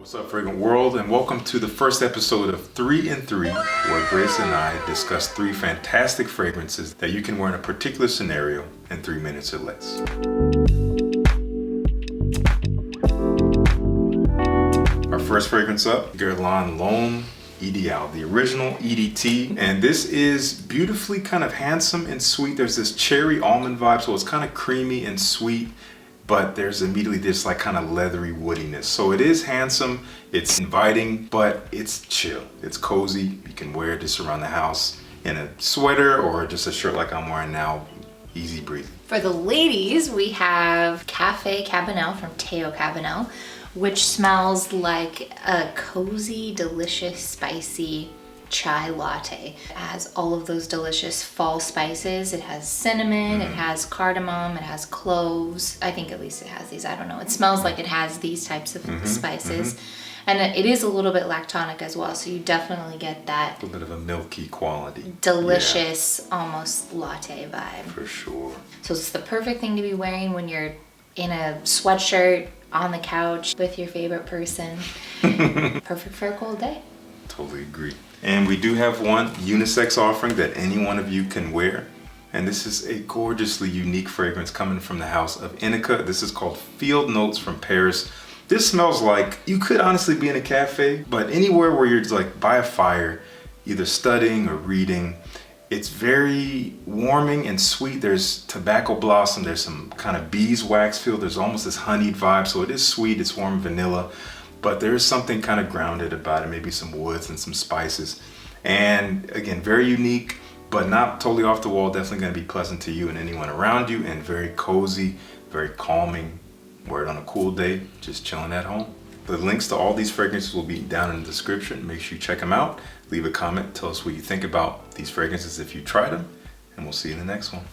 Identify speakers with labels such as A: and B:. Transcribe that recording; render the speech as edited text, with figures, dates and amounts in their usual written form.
A: What's up, Fragrant World, and welcome to the first episode of 3 in 3, where Grace and I discuss 3 fantastic fragrances that you can wear in a particular scenario in 3 minutes or less. Our first fragrance up, Guerlain L'Homme Ideal, the original EDT, and this is beautifully kind of handsome and sweet. There's this cherry almond vibe, so it's kind of creamy and sweet, but there's immediately this like kind of leathery woodiness. So it is handsome, it's inviting, but it's chill. It's cozy. You can wear this around the house in a sweater or just a shirt like I'm wearing now. Easy breezy.
B: For the ladies, we have Cafe Cabanel from Teo Cabanel, which smells like a cozy, delicious, spicy chai latte. It has all of those delicious fall spices. It has cinnamon, it has cardamom, it has cloves. I think at least it has these, I don't know. It smells like it has these types of spices. And it is a little bit lactonic as well, so you definitely get that
A: A bit of a milky quality.
B: delicious, almost latte vibe.
A: For sure.
B: So it's the perfect thing to be wearing when you're in a sweatshirt on the couch with your favorite person. Perfect for a cold day.
A: Totally agree. And we do have one unisex offering that any one of you can wear. And this is a gorgeously unique fragrance coming from the house of Inica. This is called Field Notes from Paris. This smells like you could honestly be in a cafe, but anywhere where you're like by a fire, either studying or reading. It's very warming and sweet. There's tobacco blossom, there's some kind of beeswax feel, there's almost this honeyed vibe. So it is sweet, it's warm vanilla, but there is something kind of grounded about it, maybe some woods and some spices. And again, very unique, but not totally off the wall. Definitely gonna be pleasant to you and anyone around you, and very cozy, very calming. Wear it on a cool day, just chilling at home. The links to all these fragrances will be down in the description. Make sure you check them out. Leave a comment, tell us what you think about these fragrances if you tried them, and we'll see you in the next one.